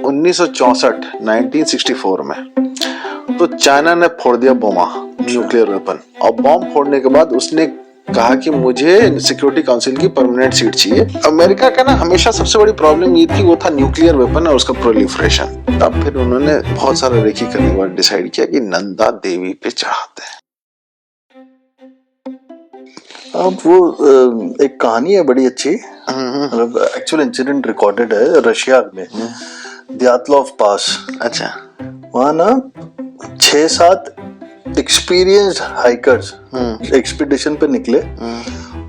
1964 1964 में तो चाइना ने फोड़ दिया बोमा, न्यूक्लियर वेपन। और बॉम्ब फोड़ने के बाद उसने कहा कि मुझे सिक्योरिटी काउंसिल की परमानेंट सीट चाहिए। अमेरिका का ना हमेशा सबसे बड़ी प्रॉब्लम ये थी, वो था न्यूक्लियर वेपन और उसका प्रोलिफरेशन। तब फिर उन्होंने बहुत सारा रेकी करने के बाद डिसाइड किया कि नंदा देवी पे चढ़ाते हैं। अब वो एक कहानी है बड़ी अच्छी, मतलब एक्चुअल इंसिडेंट रिकॉर्डेड है रशिया में, द्यातलोव पास। अच्छा। वहाँ ना 6-7 एक्सपीरियंस्ड हाइकर्स एक्सपीडिशन पे निकले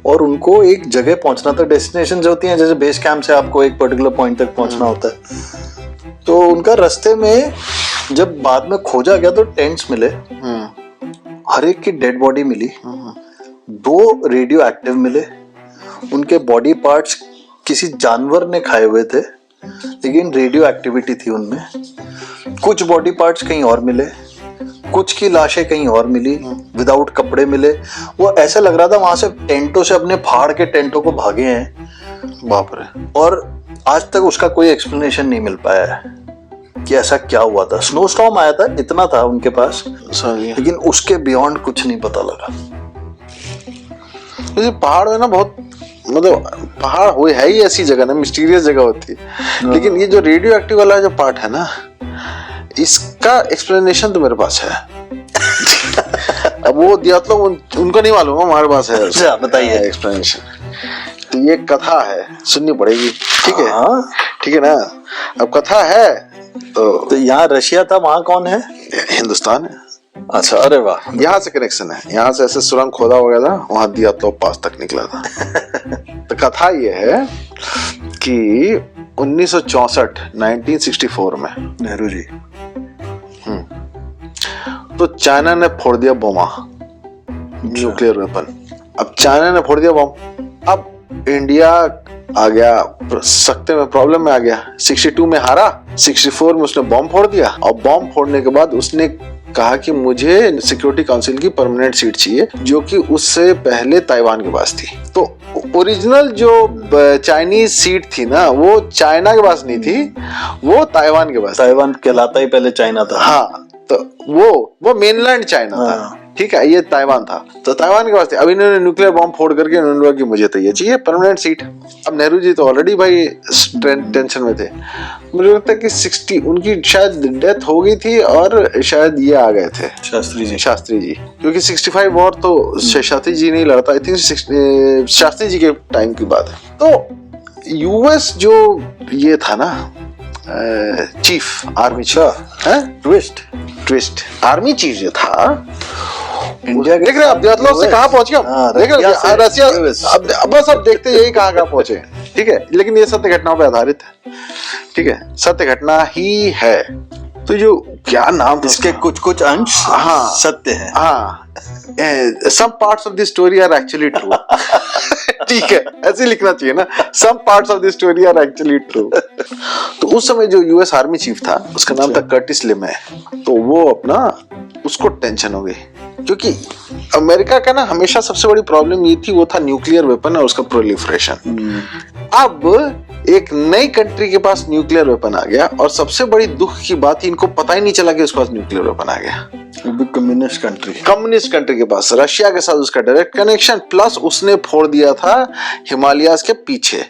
और उनको एक जगह पहुंचना था। डेस्टिनेशन जो होती हैं जैसे बेस कैंप से आपको एक पर्टिकुलर पॉइंट तक पहुंचना होता है। तो उनका रास्ते में जब बाद में खोजा गया तो टेंट्स मिले, हर एक की डेड बॉडी मिली, 2 रेडियो एक्टिव मिले। उनके बॉडी पार्ट्स किसी जानवर ने खाए हुए थे लेकिन रेडियो एक्टिविटी थी उनमें। कुछ बॉडी पार्ट्स कहीं और मिले, कुछ की लाशें कहीं और मिली, विदाउट कपड़े मिले। वो ऐसा लग रहा था वहां से टेंटों से अपने फाड़ के टेंटों को भागे हैं। बाप रे। और आज तक उसका कोई एक्सप्लेनेशन नहीं मिल पाया है कि ऐसा क्या हुआ था। स्नो स्टॉर्म आया था, इतना था उनके पास, लेकिन उसके बियॉन्ड कुछ नहीं पता लगा। पहाड़ है ना, बहुत मतलब पहाड़ हो है ही ऐसी जगह ना, मिस्टीरियस जगह होती है। लेकिन ये जो रेडियो एक्टिव वाला जो पार्ट है ना, इसका एक्सप्लेनेशन तो मेरे पास है। अब वो दिया तो उनको नहीं मालूम, हमारे पास है। अच्छा, बताइए एक्सप्लेनेशन। तो ये कथा है, सुननी पड़ेगी। ठीक है, ठीक है ना। अब कथा है तो यहाँ रशिया था, वहाँ कौन है? हिंदुस्तान है। अच्छा, अरे वाह। यहाँ से कनेक्शन है, यहाँ से ऐसे सुरंग खोदा हो गया था, वहां दिया तो पास तक निकला था। तो कथा ये है कि 1964 1964 में नेहरू जी तो चाइना ने फोड़ दिया बोमा, न्यूक्लियर वेपन। अब चाइना ने फोड़ दिया बॉम्ब, अब इंडिया आ गया सख्ते में, प्रॉब्लम में आ गया। 62 में हारा, 64 में उसने बॉम्ब फोड़ दिया। और बॉम्ब फोड़ने के बाद उसने कहा कि मुझे सिक्योरिटी काउंसिल की परमानेंट सीट चाहिए, जो कि उससे पहले ताइवान के पास थी। तो ओरिजिनल जो चाइनीज सीट थी ना, वो चाइना के पास नहीं थी, वो ताइवान के पास। ताइवान कहलाता ही पहले चाइना था। हाँ, तो वो मेनलैंड चाइना था। ठीक है, ये ताइवान था, तो ताइवान के पास थे। अब इन्होंने न्यूक्लियर बॉम्ब फोड़ करके उन्होंने कहा कि मुझे तो ये चाहिए परमानेंट सीट। अब नेहरू जी तो ऑलरेडी भाई टेंशन में थे। मुझे लगता है कि 60 उनकी शायद डेथ हो गई थी और शायद ये आ गए थे शास्त्री जी, क्योंकि 65 वॉर तो शास्त्री जी नहीं लड़ता। आई थिंक शास्त्री जी के टाइम की बात है। तो यूएस जो ये था ना, chief army chief, twist army chief जो था इंडिया के, देख रहे आप दियातलोव से कहाँ पहुंच गया। देख रहे रशिया, बस अब देखते यही कहाँ पहुंचे। ठीक है, लेकिन ये सत्य घटनाओं पे आधारित है। ठीक है, सत्य घटना ही है। तो जो क्या नाम था इसके कुछ अंश सत्य है। some parts of the story are actually true. ठीक है, ऐसे लिखना चाहिए ना, some parts of the story are actually true. तो उस समय जो यूएस आर्मी चीफ था, उसका नाम था कर्टिस लेमे। तो वो अपना, उसको टेंशन हो गई, क्योंकि अमेरिका का ना हमेशा सबसे बड़ी प्रॉब्लम ये थी, वो था न्यूक्लियर वेपन और उसका प्रोलिफरेशन। अब एक नई कंट्री के पास न्यूक्लियर वेपन आ गया, और सबसे बड़ी दुख की बात, इनको पता ही नहीं चला कि उसके पास न्यूक्लियर वेपन आ गया। कम्युनिस्ट कंट्री के पास, रशिया के साथ उसका डायरेक्ट कनेक्शन, प्लस उसने फोड़ दिया था हिमालयाज के पीछे,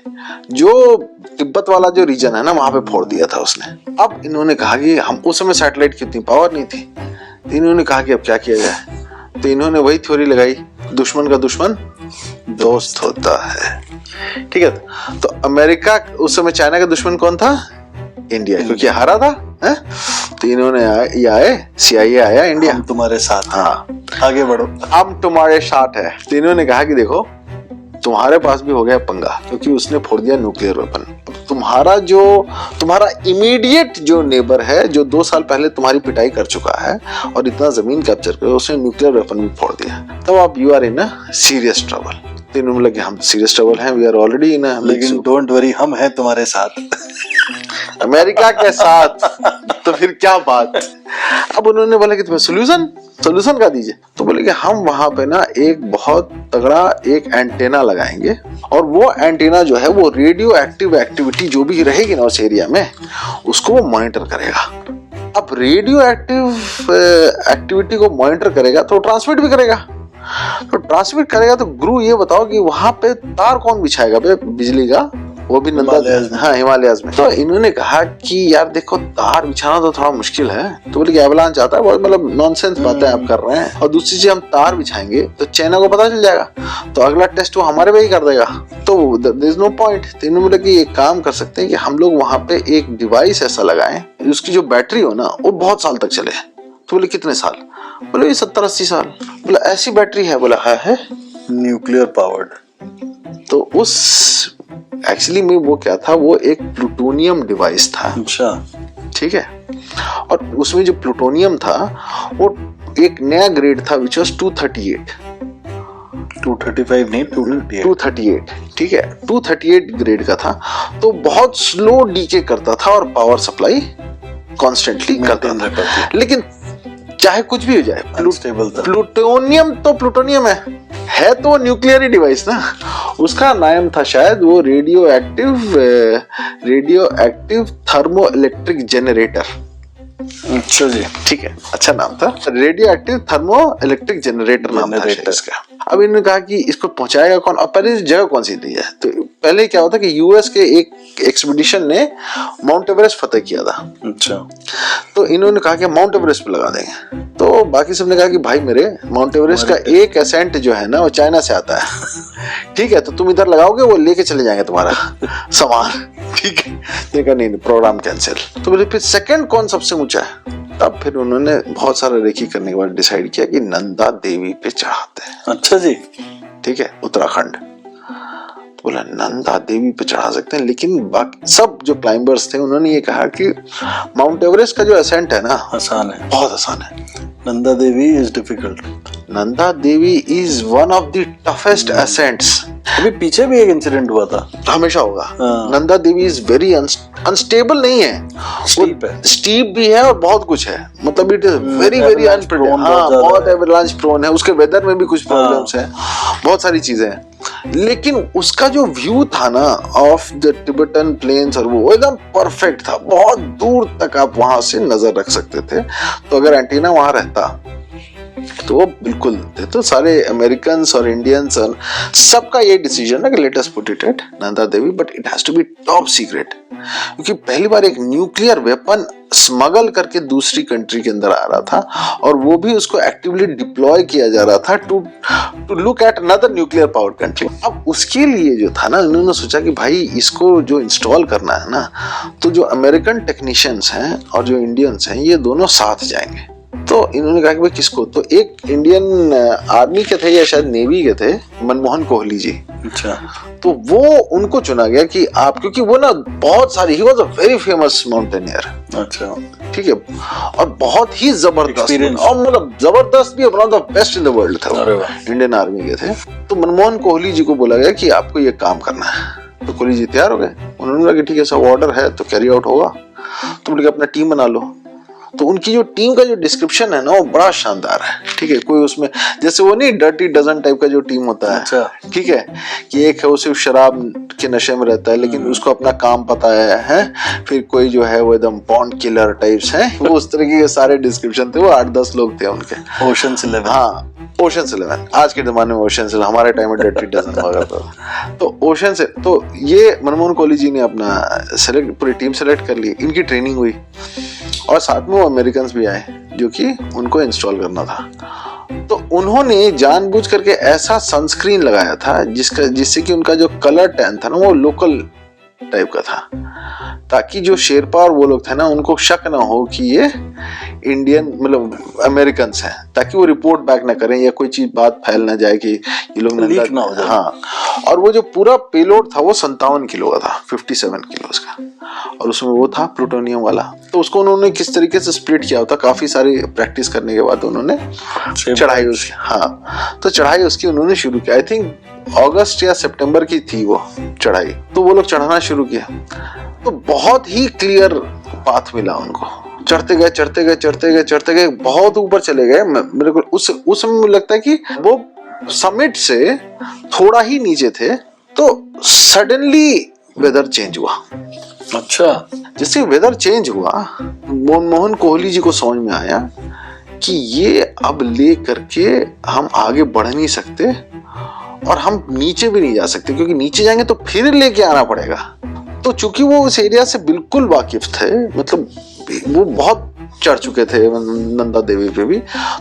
जो तिब्बत वाला जो रीजन है ना, वहां पे फोड़ दिया था उसने। अब इन्होंने कहा कि हम, उस समय सैटेलाइट की इतनी पावर नहीं थी, तो इन्होंने कहा कि अब क्या किया जाए। तो इन्होंने वही थ्योरी लगाई, दुश्मन का दुश्मन दोस्त होता है। ठीक है, तो अमेरिका उस समय, चाइना का दुश्मन कौन था? इंडिया, क्योंकि हारा था। तो इन्होंने आए, CIA आया इंडिया, हम तुम्हारे साथ, आगे बढ़ो, हम तुम्हारे साथ है। तो इन्होंने कहा कि देखो, तुम्हारे पास भी हो गया पंगा, क्योंकि उसने फोड़ दिया न्यूक्लियर वेपन। तुम्हारा इमीडिएट जो नेबर है, जो 2 साल पहले तुम्हारी पिटाई कर चुका है और इतना जमीन कैप्चर कर, उसने न्यूक्लियर वेपन भी फोड़ दिया। तब आप you are in a serious trouble. तो इन्होंने लगे हम सीरियस ट्रबल हैं, we are already in a, लेकिन डोंट वरी, हम हैं तुम्हारे साथ। अमेरिका के साथ, तो फिर क्या बात। अब उन्होंने बोला कि तुम्हें सोल्यूशन का दीजिए, तो बोले कि हम वहां पे ना एक बहुत तगड़ा एक एंटेना लगाएंगे, और वो एंटेना जो है वो रेडियो एक्टिव एक्टिविटी जो भी रहेगी ना उस एरिया में उसको वो मॉनिटर करेगा। अब रेडियो एक्टिव एक्टिविटी को मॉनिटर करेगा तो ट्रांसमिट भी करेगा, तो ट्रांसमिट करेगा तो गुरु ये बताओ कि वहां पे तार कौन बिछाएगा बे बिजली का, वो भी नंदा, हाँ हिमालयाज में। तो इन्होंने कहा कि यार देखो तार बिछाना तो थोड़ा मुश्किल है, तो बोले कि एवलांच आता है, बहुत मतलब नॉनसेंस बातें आप कर रहे हैं, और दूसरी चीज हम तार बिछाएंगे तो चाइना को पता चल जाएगा, तो अगला टेस्ट वो हमारे पे ही कर देगा, तो देयर इज नो पॉइंट। तो इन्होंने बोला कि एक काम कर सकते हैं कि हम लोग वहां पे एक डिवाइस ऐसा लगाएं उसकी जो बैटरी हो ना वो बहुत साल तक चले। तो बोले कितने साल, बोले 70-80 साल। बोला ऐसी बैटरी है, बोला है न्यूक्लियर पावर्ड। तो उस एक्चुअली में वो क्या था, वो एक प्लूटोनियम डिवाइस था। अच्छा, ठीक है, और उसमें जो प्लूटोनियम था वो एक नया ग्रेड था विच वाज 238 नहीं 238, ठीक है 238 ग्रेड का था, तो बहुत स्लो डीके करता था और पावर सप्लाई कॉन्स्टेंटली करता था। लेकिन चाहे कुछ भी हो जाए, प्लूटोनियम तो प्लूटोनियम है तो न्यूक्लियर डिवाइस ना। उसका नाम था शायद वो radio active thermo electric generator. अच्छा जी, ठीक है, अच्छा नाम था, radio active thermo electric generator नाम था इसका। अब इन्होंने कहा कि इसको पहुंचाएगा कौन, अब पहले जगह कौन सी दी है। तो पहले क्या होता कि यूएस के एक एक्सपीडिशन ने माउंट एवरेस्ट फतेह किया था। अच्छा, तो इन्होंने कहा कि माउंट एवरेस्ट पे लगा देंगे, तो बाकी सबने कहा कि भाई मेरे माउंट एवरेस्ट का एक एसेंट जो है ना वो चाइना से आता है, ठीक है, तो तुम इधर लगाओगे वो लेके चले जाएंगे तुम्हारा सामान, ठीक है। तो कहा नहीं प्रोग्राम कैंसिल। तो बोले फिर सेकंड कौन सबसे ऊंचा है, तब फिर उन्होंने बहुत सारा रेकी करने के बाद डिसाइड किया कि नंदा देवी पे चढ़ाते हैं। अच्छा जी, ठीक है, उत्तराखंड। तो बोला नंदा देवी पे चढ़ा सकते हैं, लेकिन बाकी सब जो क्लाइंबर्स थे उन्होंने ये कहा कि माउंट एवरेस्ट का जो असेंट है ना आसान है, बहुत आसान है, Nanda Devi is difficult. Nanda Devi is one of the toughest ascents. अभी पीछे भी एक इंसिडेंट हुआ था, हमेशा होगा। Nanda Devi is very unstable नहीं है, स्टीप भी है और बहुत कुछ है, मतलब इट इज वेरी अनप्रेडिक्टेबल, बहुत एवलांच प्रोन है, उसके वेदर में भी कुछ प्रॉब्लम्स हैं, बहुत सारी चीजें हैं। लेकिन उसका जो व्यू था ना ऑफ द टिबेटन प्लेन्स और वो एकदम परफेक्ट था, बहुत दूर तक आप वहां से नजर रख सकते थे। तो अगर एंटीना वहां रहता तो वो बिल्कुल थे। तो सारे अमेरिकन और इंडियंस और सबका ये डिसीजन है कि let us put it at Nanda Devi, but it has to be top secret, क्योंकि पहली बार एक न्यूक्लियर वेपन स्मगल करके दूसरी कंट्री के अंदर आ रहा था, और वो भी उसको एक्टिवली डिप्लॉय किया जा रहा था to look at another nuclear power country. अब उसके लिए जो था ना, उन्होंने सोचा कि भाई इसको जो इंस्टॉल करना है ना, तो जो अमेरिकन टेक्नीशियंस हैं और जो इंडियंस हैं ये दोनों साथ जाएंगे। तो इन्होंने कहा कि भाई किसको, तो एक इंडियन आर्मी के थे या शायद नेवी के थे, मनमोहन कोहली जी। अच्छा, तो वो उनको चुना गया कि आप, क्योंकि वो ना बहुत सारी, he was a very famous mountaineer. अच्छा, ठीक है, और बहुत ही जबरदस्त, और मतलब जबरदस्त भी, one of the best in the world था, इंडियन आर्मी के थे। तो मनमोहन कोहली जी को बोला गया कि आपको ये काम करना है। तो कोहली जी तैयार हो गए, उन्होंने बोला कि ठीक है सब ऑर्डर है तो कैरी आउट होगा। तो बोले अपना टीम बना लो। तो उनकी जो टीम का जो डिस्क्रिप्शन है ना वो बड़ा शानदार है, ठीक है, कोई उसमें जैसे वो नहीं डर्टी डजन टाइप का जो टीम होता है। अच्छा। ठीक है, कि एक है वो सिर्फ शराब के नशे में रहता है लेकिन उसको अपना काम पता है, फिर कोई जो है वो एकदम बॉन्ड किलर टाइप्स हैं, वो उस तरीके के सारे डिस्क्रिप्शन थे, वो 8-10 लोग थे उनके। ओशंस 11, हाँ ओशंस 11, आज के जमाने में ओशंस, हमारे टाइम में डर्टी डजन हुआ करता था। तो ओशन से तो ये मनमोहन कोहली जी ने अपना पूरी टीम सेलेक्ट कर ली, इनकी ट्रेनिंग हुई और साथ में वो अमेरिकन भी आए जो कि उनको इंस्टॉल करना था। तो उन्होंने जानबूझ करके ऐसा सनस्क्रीन लगाया था जिससे कि उनका जो कलर टैन था ना वो लोकल टाइप का था, ताकि जो शेरपा और वो लोग थे ना उनको शक ना हो कि ये इंडियन मतलब अमेरिकन हैं, ताकि वो रिपोर्ट बैक ना करें या कोई चीज बात फैल ना जाए कि ये लोग लीक ना हो जाए। हाँ, और वो जो पूरा पेलोड था वो 57 किलो का था, 57 किलो का, और उसमें वो था प्लूटोनियम वाला। तो उसको उन्होंने किस तरीके से स्प्लिट किया होता, काफी सारी प्रैक्टिस करने के बाद उन्होंने चढ़ाई उसकी, हाँ तो चढ़ाई उसकी उन्होंने शुरू की। आई थिंक अगस्त या सितंबर की थी वो चढ़ाई, तो वो लोग चढ़ाना शुरू किया। तो बहुत ही क्लियर पाथ मिला उनको, चढ़ते गए चढ़ते गए चढ़ते गए चढ़ते गए, बहुत ऊपर चले गए। मेरे को उस समय मुझे लगता है कि वो समिट से थोड़ा ही नीचे थे, तो सडनली वेदर चेंज हुआ। अच्छा, जैसे वेदर चेंज हुआ, मनमोहन कोहली जी को समझ में आया कि ये अब ले करके हम आगे बढ़ नहीं सकते और हम नीचे भी नहीं जा सकते, क्योंकि नीचे जाएंगे तो फिर लेके आना पड़ेगा। तो चूंकि वो उस एरिया से बिल्कुल वाकिफ थे, मतलब वो बहुत चढ़ चुके थे नंदा देवी पे भी,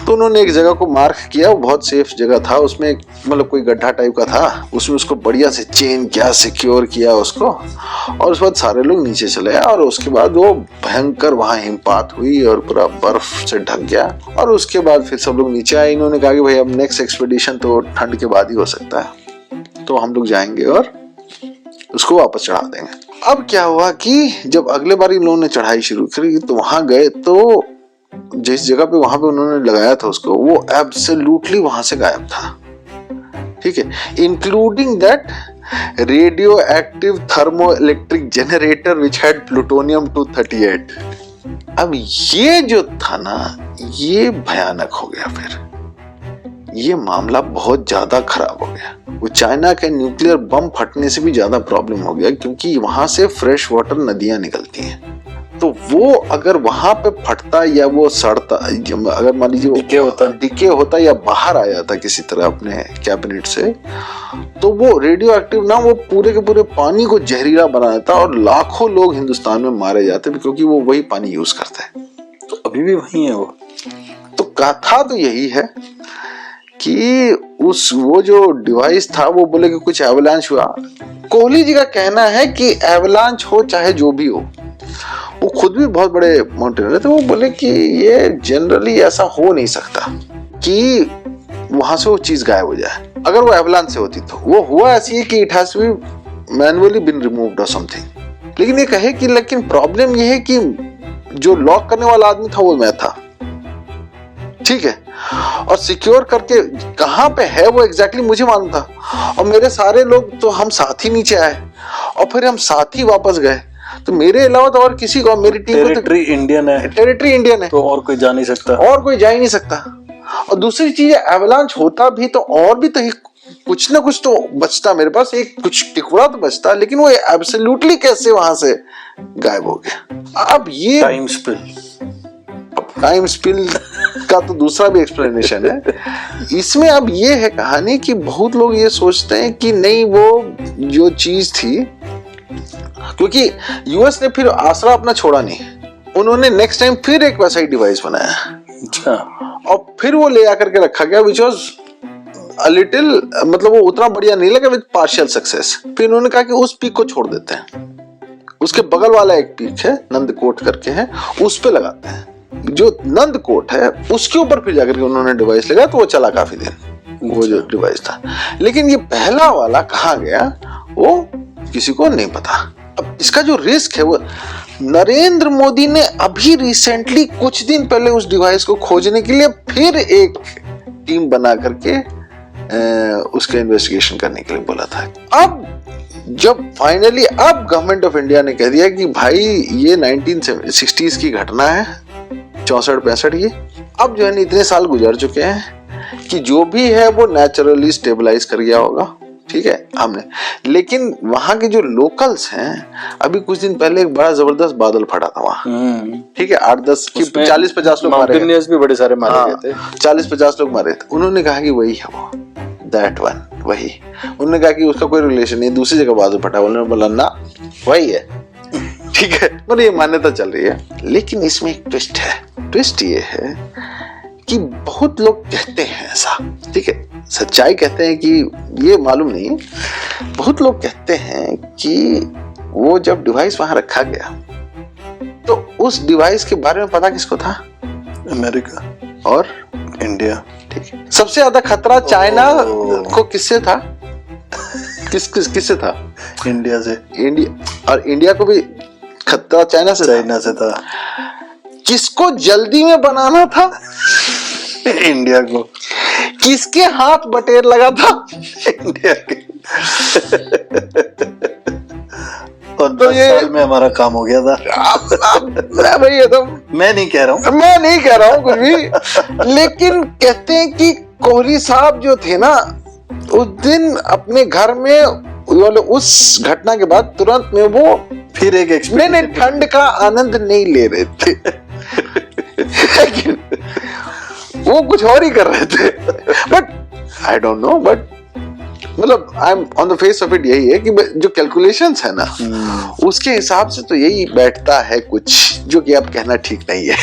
तो उन्होंने एक जगह को मार्क किया, वो बहुत सेफ जगह था, उसमें मतलब कोई गड्ढा टाइप का था, उसमें उसको बढ़िया से चेन किया, सिक्योर किया उसको, और उसके बाद सारे लोग नीचे चले आए। और उसके बाद वो भयंकर वहां हिमपात हुई और पूरा बर्फ से ढक गया, और उसके बाद फिर सब लोग नीचे आए। इन्होंने कहा कि भाई अब नेक्स्ट एक्सपेडिशन तो ठंड के बाद ही हो सकता है, तो हम लोग जाएंगे और उसको वापस चढ़ा देंगे। अब क्या हुआ कि जब अगले बार इन लोगों ने चढ़ाई शुरू करी, तो वहां गए, तो जिस जगह पे वहां पे उन्होंने लगाया था उसको, वो एब्सोल्युटली वहां से गायब था। ठीक है, including that radio active thermo electric generator which had plutonium 238। अब ये जो था ना, ये भयानक हो गया। फिर ये मामला बहुत ज्यादा खराब हो गया। वो चाइना के न्यूक्लियर बम फटने से भी ज्यादा प्रॉब्लम हो गया, क्योंकि वहां से फ्रेश वाटर नदियां निकलती हैं। तो वो अगर वहां पे फटता या वो सड़ता, अगर मान लीजिए डिके होता या बाहर आ जाता किसी तरह अपने कैबिनेट से, तो वो रेडियो एक्टिव ना वो पूरे के पूरे पानी को जहरीला बना देता और लाखों लोग हिंदुस्तान में मारे जाते, क्योंकि वो वही पानी यूज करते हैं। तो अभी भी वही है वो। तो कथा तो यही है कि वो जो डिवाइस था, वो बोले कि कुछ एवलांच हुआ। कोहली जी का कहना है कि एवलांच हो चाहे जो भी हो, वो खुद भी बहुत बड़े माउंटेनर है, तो वो बोले कि ये जनरली ऐसा हो नहीं सकता कि वहां से वो चीज गायब हो जाए। अगर वो एवलांच से होती तो वो हुआ ऐसी है कि it has be manually been removed और समथिंग। लेकिन ये कहे कि लेकिन प्रॉब्लम ये है कि जो लॉक करने वाला आदमी था वो मैं था, ठीक है, और सिक्योर करके कहां पे है वो एग्जैक्टली मुझे मालूम था, और मेरे सारे लोग तो हम साथ ही नीचे आए और फिर हम साथ ही वापस गए। तो मेरे अलावा तो और किसी को, मेरी टीम टेरिटरी इंडियन है, तो और कोई जा नहीं सकता, और कोई जा ही नहीं सकता। और दूसरी चीज, एवलांच होता भी तो और भी तो कुछ ना कुछ तो बचता, मेरे पास एक कुछ टुकड़ा तो बचता, लेकिन वो एब्सोल्युटली कैसे वहां से गायब हो गया। अब ये टाइम स्पिल का तो दूसरा भी एक्सप्लेनेशन है इसमें। अब ये है कहानी कि बहुत लोग ये सोचते हैं कि नहीं, वो जो चीज थी, क्योंकि यूएस ने फिर आसरा अपना छोड़ा नहीं, उन्होंने नेक्स्ट टाइम फिर एक वैसा ही डिवाइस बनाया। अच्छा, और फिर वो ले आकर के रखा गया, विच वॉज अ लिटिल, मतलब वो उतना बढ़िया नहीं लगा, विद पार्शियल सक्सेस। फिर उन्होंने कहा कि उस पीक को छोड़ देते हैं, उसके बगल वाला एक पीक है नंदकोट करके है, उस पे लगाते हैं। जो नंदकोट है उसके ऊपर फिर जाकर के उन्होंने डिवाइस लगाया, तो वो चला काफी दिन वो जो डिवाइस था। लेकिन ये पहला वाला कहाँ गया वो किसी को नहीं पता। अब इसका जो रिस्क है, वो नरेंद्र मोदी ने अभी रिसेंटली कुछ दिन पहले उस डिवाइस को खोजने के लिए फिर एक टीम बना करके उसके इन्वेस्टिगेशन करने के लिए बोला था। अब जब फाइनली अब गवर्नमेंट ऑफ इंडिया ने कह दिया कि भाई ये 1960s की घटना है, 64-65 की, अब जो है इतने साल गुजर चुके हैं कि जो भी है वो नेचुरली स्टेबलाइज कर गया होगा, ठीक है हमने। लेकिन वहां के जो लोकल्स हैं, अभी कुछ दिन पहले एक बड़ा जबरदस्त बादल फटा था वहां, ठीक है, 8-10 की 40-50 लोग मारे गए, भी बड़े सारे मारे गए थे, 40-50 लोग मारे थे। उन्होंने कहा कि वही है वो, दैट वन, वही। उन्होंने कहा कि उसका कोई रिलेशन नहीं, दूसरी जगह बादल फटा। उन्होंने बोला ना वही है, ठीक है, मतलब ये मान्यता चल रही है। लेकिन इसमें एक ट्विस्ट है। ट्विस्ट ये है कि बहुत लोग कहते हैं ऐसा, ठीक है, सच्चाई कहते हैं कि ये मालूम नहीं, बहुत लोग कहते हैं कि वो जब डिवाइस वहां रखा गया तो उस डिवाइस के बारे में पता किसको था? अमेरिका और इंडिया, ठीक है। सबसे ज्यादा खतरा चाइना को किससे था? किससे था? इंडिया से। इंडिया, और इंडिया को भी खतरा चाइना से था। किसको जल्दी में बनाना था? इंडिया को। किसके हाथ बटेर लगा था? इंडिया के। और तो 10 ये- साल में हमारा काम हो गया था। मैं भाई ये तो मैं नहीं कह रहा हूँ। मैं नहीं कह रहा हूँ कुछ भी, लेकिन कहते हैं कि कोहली साहब जो थे ना, उस दिन अपने घर में उस घटना के बाद तुरंत में वो फिर एक नहीं एक्सपीरियंस ठंड का आनंद नहीं ले रहे थे। लेकिन वो कुछ और ही कर रहे थे। But I don't know, but मतलब I am on the face of it यही है कि जो कैलकुलेशंस है ना, उसके हिसाब से तो यही बैठता है कुछ, जो कि अब कहना ठीक नहीं है।